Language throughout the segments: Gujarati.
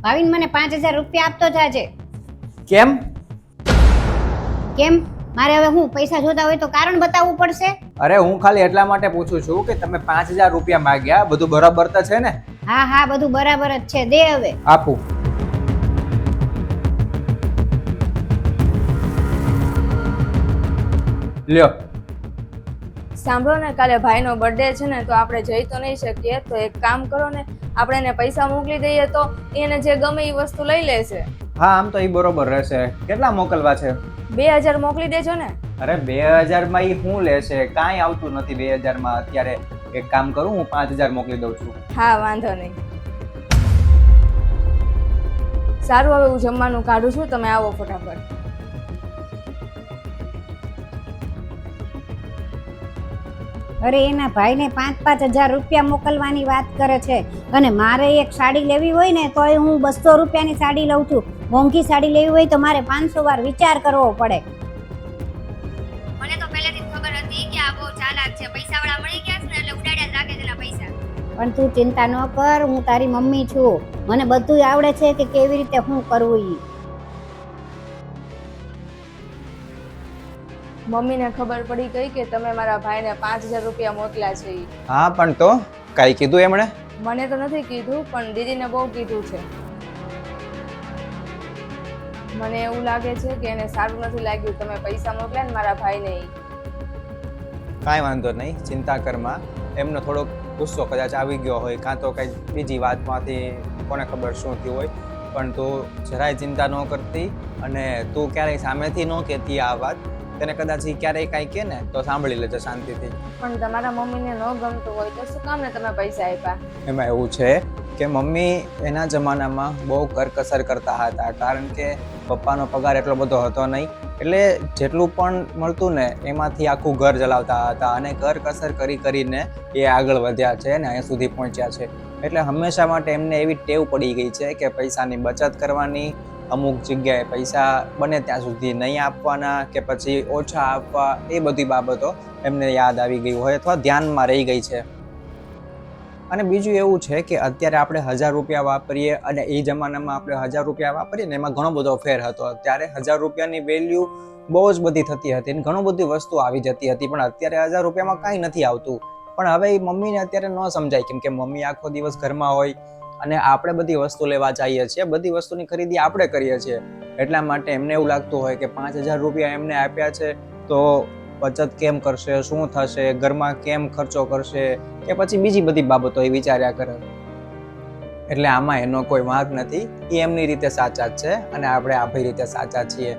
ભાવિન મને 5,000 રૂપિયા આપતો જાજે. કેમ? કેમ? મારે હવે હું પૈસા જોતા હોય તો કારણ બતાવવું પડશે? અરે હું ખાલી એટલા માટે પૂછું છું કે તમે 5,000 રૂપિયા માંગ્યા, બધું બરાબર તો છે ને? હા હા, બધું બરાબર જ છે. દે હવે. આપું. લ્યો. સાંભળો ને, કાલે ભાઈનો બર્થડે છે ને, તો આપણે જઈ તો નહીં શકીએ. તો એક કામ કરો ને, આપણે એને પૈસા મોકલી દઈએ તો એને જે ગમે એ વસ્તુ લઈ લેશે. હા, આમ તો એ બરોબર રહેશે. કેટલા મોકલવા છે? 2,000 મોકલી દેજો ને. અરે 2,000 માં ઈ શું લેશે? કાંઈ આવતું નથી 2,000 માં અત્યારે. એક કામ કરું, હું 5,000 મોકલી દઉં છું. હા, વાંધો નહીં. સારું, હવે હું જમવાનું કાઢું છું, તમે આવો ફટાફટ. અરે એના ભાઈને 5,000 રૂપિયા મોકલવાની વાત કરે છે અને મારે એક સાડી લેવી હોય ને તો હું 200 રૂપિયાની સાડી લઉં છું. મોંઘી સાડી લેવી હોય તો મારે 500 વાર વિચાર કરવો પડે. મને તો પહેલેથી જ ખબર હતી કે આ બહુ ચાલાક છે. પૈસાવાળા મળી ગયા છે ને એટલે ઉડાડ્યા જ રાખે છે એના પૈસા. પણ તું ચિંતા ન કર, હું તારી મમ્મી છું. મને બધું આવડે છે કે કેવી રીતે શું કરવું ઈ. મમ્મીને ખબર પડી ગઈ કે તમે મારા ભાઈને 5,000 રૂપિયા મોકલ્યા છે ઈ. હા, પણ તો કાંઈ કીધું એમણે? મને તો નથી કીધું, પણ દીદીને બહુ કીધું છે. મને એવું લાગે છે કે એને સારું નથી લાગ્યું તમે પૈસા મોકલ્યા ને મારા ભાઈને ઈ. કાંઈ વાંધો નહીં, ચિંતા કરમાં. એમનો થોડોક ગુસ્સો કદાચ આવી ગયો હોય, કાં તો કંઈ બીજી વાતમાંથી કોને ખબર શું થયું હોય. પણ તું જરાય ચિંતા ન કરતી અને તું ક્યારેય સામેથી ન કહેતી આ વાત. તેને કદાચ ઈ ક્યારેય કાંઈ કહે ને તો સાંભળી લેજે શાંતિથી. પણ તમારા મમ્મીને ન ગમતું હોય તો શું કામ ને તમે પૈસા આપ્યા? એમાં એવું છે કે મમ્મી એના જમાનામાં બહુ કરકસર કરતા હતા, કારણ કે પપ્પાનો પગાર એટલો બધો હતો નહીં. એટલે જેટલું પણ મળતું ને એમાંથી આખું ઘર ચલાવતા હતા અને કરકસર કરીને એ આગળ વધ્યા છે ને અહીંયા સુધી પહોંચ્યા છે. એટલે હંમેશા માટે એમને એવી ટેવ પડી ગઈ છે કે પૈસાની બચત કરવાની, અમુક જગ્યાએ પૈસા બને ત્યાં સુધી નહીં આપવાના કે પછી ઓછા આપવા, એ બધી બાબતો એમને યાદ આવી ગઈ હોય અથવા ધ્યાનમાં રહી ગઈ છે. અને બીજું એવું છે કે અત્યારે આપણે 1,000 રૂપિયા વાપરીએ અને એ જમાનામાં આપણે 1,000 રૂપિયા વાપરીએ ને એમાં ઘણો બધો ફેર હતો. ત્યારે 1,000 રૂપિયાની વેલ્યુ બહુ જ બધી થતી હતી અને ઘણું બધી વસ્તુ આવી જતી હતી. પણ અત્યારે 1,000 રૂપિયામાં કાંઈ નથી આવતું. પણ હવે એ મમ્મીને અત્યારે ન સમજાય, કેમ કે મમ્મી આખો દિવસ ઘરમાં હોય અને આપણે બધી વસ્તુ લેવા જઈએ છીએ, બધી વસ્તુની ખરીદી આપણે કરીએ છીએ. એટલા માટે એમને એવું લાગતું હોય કે 5,000 રૂપિયા એમને આપ્યા છે તો બચત કેમ કરશે, શું થશે, ઘરમાં કેમ ખર્ચો કરશે કે પછી બીજી બધી બાબતો એ વિચાર્યા કરે. એટલે આમાં એનો કોઈ વાંક નથી. એ એમની રીતે સાચા જ છે અને આપણે આપણી રીતે સાચા છીએ.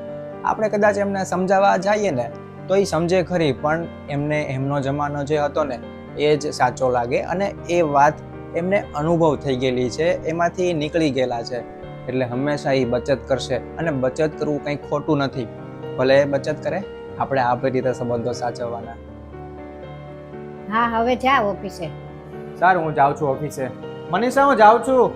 આપણે કદાચ એમને સમજાવવા જઈએ ને તો એ સમજે ખરી, પણ એમને એમનો જમાનો જે હતો ને એ જ સાચો લાગે અને એ વાત એમને અનુભવ થઈ ગયેલી છે, એમાંથી નીકળી ગયેલા છે. એટલે હંમેશા એ બચત કરશે અને બચત કરવું કંઈ ખોટું નથી. ભલે બચત કરે, આપણે આપણી રીતે સંબંધો સાચવવાના. હા, હવે જા ઓફિસે. સારું, હું જાઉં છું ઓફિસે. મનીષા, હું જાઉં છું.